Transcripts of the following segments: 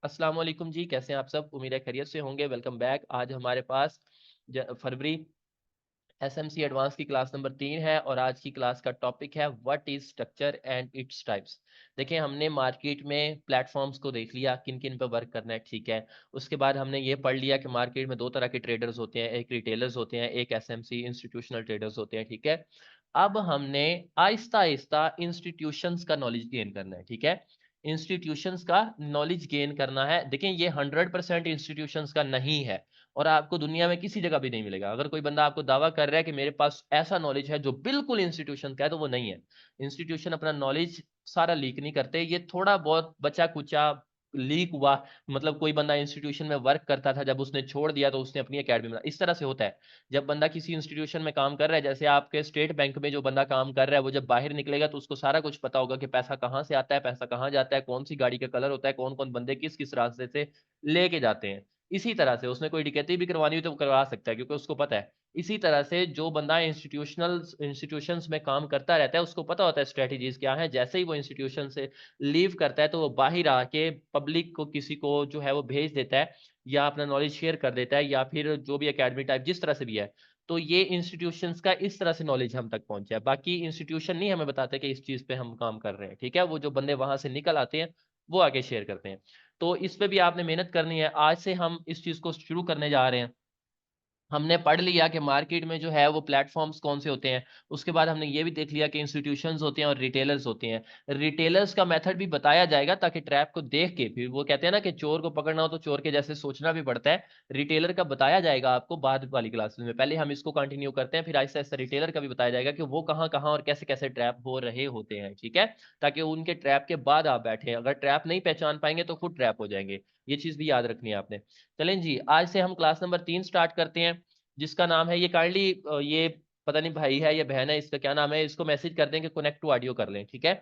अस्सलाम वालेकुम जी, कैसे हैं आप सब? उम्मीद है खैरियत से होंगे। Welcome back. आज हमारे पास फरवरी एसएमसी एडवांस की क्लास नंबर 3 है और आज की क्लास का टॉपिक है what is structure and its types. देखिए, हमने मार्केट में प्लेटफॉर्म्स को देख लिया, किन किन पे वर्क करना है, ठीक है। उसके बाद हमने ये पढ़ लिया कि मार्केट में दो तरह के ट्रेडर्स होते हैं, एक रिटेलर्स होते हैं, एक एसएमसी इंस्टीट्यूशनल ट्रेडर्स होते हैं, ठीक है। अब हमने आहिस्ता आहिस्ता इंस्टीट्यूशंस का नॉलेज गेन करना है, ठीक है। इंस्टीट्यूशंस का नॉलेज गेन करना है। देखें, ये 100% इंस्टीट्यूशंस का नहीं है और आपको दुनिया में किसी जगह भी नहीं मिलेगा। अगर कोई बंदा आपको दावा कर रहा है कि मेरे पास ऐसा नॉलेज है जो बिल्कुल इंस्टीट्यूशन का है, तो वो नहीं है। इंस्टीट्यूशन अपना नॉलेज सारा लीक नहीं करते, ये थोड़ा बहुत बचा कुचा लीक हुआ। मतलब कोई बंदा इंस्टीट्यूशन में वर्क करता था, जब उसने छोड़ दिया तो उसने अपनी एकेडमी बना, इस तरह से होता है। जब बंदा किसी इंस्टीट्यूशन में काम कर रहा है, जैसे आपके स्टेट बैंक में जो बंदा काम कर रहा है, वो जब बाहर निकलेगा तो उसको सारा कुछ पता होगा कि पैसा कहाँ से आता है, पैसा कहाँ जाता है, कौन सी गाड़ी का कलर होता है, कौन कौन बंदे किस किस रास्ते से लेके जाते हैं। इसी तरह से उसने कोई डकैती भी करवानी हो तो वो करवा सकता है, क्योंकि उसको पता है। इसी तरह से जो बंदा इंस्टीट्यूशंस में काम करता रहता है, उसको पता होता है स्ट्रेटजीज क्या है। जैसे ही वो इंस्टीट्यूशन से लीव करता है तो वो बाहर आके पब्लिक को, किसी को जो है वो भेज देता है, या अपना नॉलेज शेयर कर देता है, या फिर जो भी एकेडमी टाइप जिस तरह से भी है। तो ये इंस्टीट्यूशंस का इस तरह से नॉलेज हम तक पहुंचा है। बाकी इंस्टीट्यूशन नहीं हमें बताते कि इस चीज पे हम काम कर रहे हैं, ठीक है। वो जो बंदे वहां से निकल आते हैं वो आगे शेयर करते हैं। तो इस पे भी आपने मेहनत करनी है। आज से हम इस चीज को शुरू करने जा रहे हैं। हमने पढ़ लिया कि मार्केट में जो है वो प्लेटफॉर्म्स कौन से होते हैं। उसके बाद हमने ये भी देख लिया कि इंस्टीट्यूशंस होते हैं और रिटेलर्स होते हैं। रिटेलर्स का मेथड भी बताया जाएगा, ताकि ट्रैप को देख के, फिर वो कहते हैं ना कि चोर को पकड़ना हो तो चोर के जैसे सोचना भी पड़ता है। रिटेलर का बताया जाएगा आपको बाद वाली क्लासेस में। पहले हम इसको कंटिन्यू करते हैं, फिर आहिस्ता आहिस्ता रिटेलर का भी बताया जाएगा कि वो कहाँ कहाँ और कैसे कैसे ट्रैप हो रहे होते हैं, ठीक है। ताकि उनके ट्रैप के बाद आप बैठे, अगर ट्रैप नहीं पहचान पाएंगे तो खुद ट्रैप हो जाएंगे। ये चीज भी याद रखनी है आपने। चलें जी, आज से हम क्लास नंबर 3 स्टार्ट करते हैं, जिसका नाम है, ये काइंडली ये पता नहीं भाई है या बहन है, इसका क्या नाम है, इसको मैसेज कर दें कि कनेक्ट टू ऑडियो कर लें, ठीक है।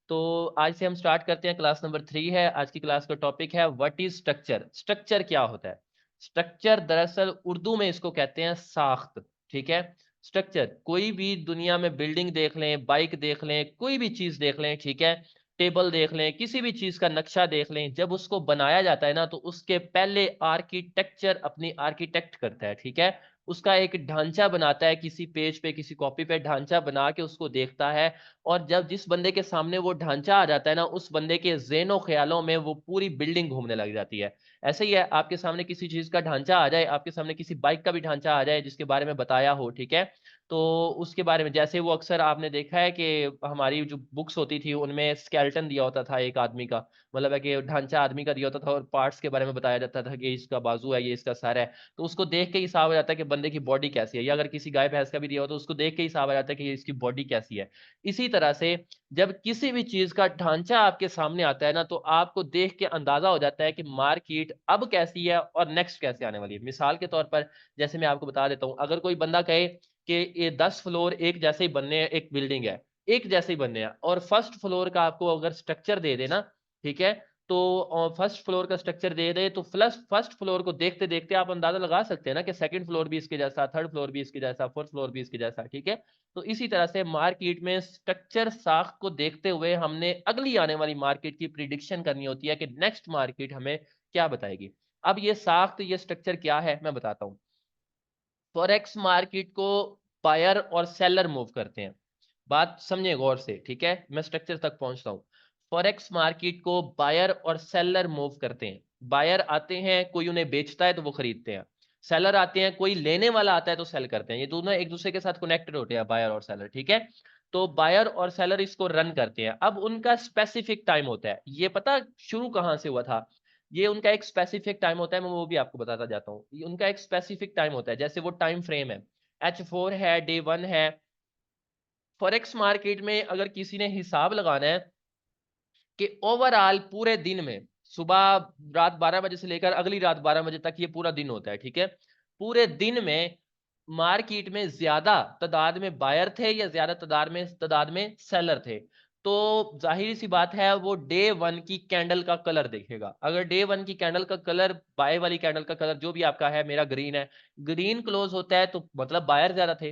तो आज से हम स्टार्ट करते हैं। क्लास नंबर 3 है। आज की क्लास का टॉपिक है व्हाट इज स्ट्रक्चर। स्ट्रक्चर क्या होता है? स्ट्रक्चर दरअसल उर्दू में इसको कहते हैं साख्त, ठीक है। स्ट्रक्चर, कोई भी दुनिया में बिल्डिंग देख लें, बाइक देख लें, कोई भी चीज देख लें, ठीक है। टेबल देख लें, किसी भी चीज का नक्शा देख लें, जब उसको बनाया जाता है ना, तो उसके पहले आर्किटेक्चर अपनी आर्किटेक्ट करता है, ठीक है। उसका एक ढांचा बनाता है, किसी पेज पे किसी कॉपी पे ढांचा बना के उसको देखता है। और जब जिस बंदे के सामने वो ढांचा आ जाता है ना, उस बंदे के ज़हनो ख्यालों में वो पूरी बिल्डिंग घूमने लग जाती है। ऐसे ही है, आपके सामने किसी चीज का ढांचा आ जाए, आपके सामने किसी बाइक का भी ढांचा आ जाए जिसके बारे में बताया हो, ठीक है। तो उसके बारे में, जैसे वो अक्सर आपने देखा है कि हमारी जो बुक्स होती थी उनमें स्केलेटन दिया होता था एक आदमी का, मतलब है कि ढांचा आदमी का दिया होता था और पार्ट्स के बारे में बताया जाता था कि इसका बाजू है, ये इसका सर है। तो उसको देख के ही हिसाब आ जाता है कि बंदे की बॉडी कैसी है, या अगर किसी गाय भैंस का भी दिया हो तो उसको देख के ही हिसाब आ जाता है कि इसकी बॉडी कैसी है। इसी तरह से जब किसी भी चीज का ढांचा आपके सामने आता है ना, तो आपको देख के अंदाजा हो जाता है कि मार्केट अब कैसी है और नेक्स्ट कैसे आने वाली है। मिसाल के तौर पर, जैसे मैं आपको बता देता हूँ, अगर कोई बंदा कहे कि ये 10 फ्लोर एक जैसे ही बनने हैं, एक बिल्डिंग है एक जैसे ही बनने हैं, और फर्स्ट फ्लोर का आपको अगर स्ट्रक्चर दे देना, ठीक है। तो फर्स्ट फ्लोर का स्ट्रक्चर दे दे तो फर्स्ट फ्लोर को देखते देखते आप अंदाजा लगा सकते हैं ना कि सेकंड फ्लोर भी इसके जैसा, थर्ड फ्लोर भी इसके जैसा, फोर्थ फ्लोर भी इसके जैसा, ठीक है। तो इसी तरह से मार्केट में स्ट्रक्चर साख को देखते हुए हमने अगली आने वाली मार्केट की प्रिडिक्शन करनी होती है कि नेक्स्ट मार्केट हमें क्या बताएगी। अब ये साख्त, ये स्ट्रक्चर क्या है, मैं बताता हूँ। फॉरेक्स मार्केट को बायर और सेलर मूव करते हैं। बात समझे गौर से, ठीक है, मैं स्ट्रक्चर तक पहुंचता हूँ। फॉरेक्स मार्केट को बायर और सेलर मूव करते हैं। बायर आते हैं, कोई उन्हें बेचता है तो वो खरीदते हैं। सेलर आते हैं, कोई लेने वाला आता है तो सेल करते हैं। ये दोनों एक दूसरे के साथ कनेक्टेड होते हैं, बायर और सेलर, ठीक है। तो बायर और सेलर इसको रन करते हैं। अब उनका स्पेसिफिक टाइम होता है, ये पता शुरू कहां से हुआ था? ये उनका एक स्पेसिफिक टाइम होता है, मैं वो भी आपको बताता जाता हूँ। ये उनका एक स्पेसिफिक टाइम होता है, जैसे वो टाइम फ्रेम है, H4 है, डे 1 है। फॉरेक्स मार्केट में अगर किसी ने हिसाब लगाना है कि ओवरऑल पूरे दिन में, सुबह रात 12 बजे से लेकर अगली रात 12 बजे तक ये पूरा दिन होता है, ठीक है। पूरे दिन में मार्केट में ज्यादा तादाद में बायर थे या ज्यादा तादाद में सेलर थे, तो जाहिर सी बात है वो डे 1 की कैंडल का कलर देखेगा। अगर डे 1 की कैंडल का कलर, बाय वाली कैंडल का कलर जो भी आपका है, मेरा ग्रीन है, ग्रीन क्लोज होता है तो मतलब बायर ज्यादा थे।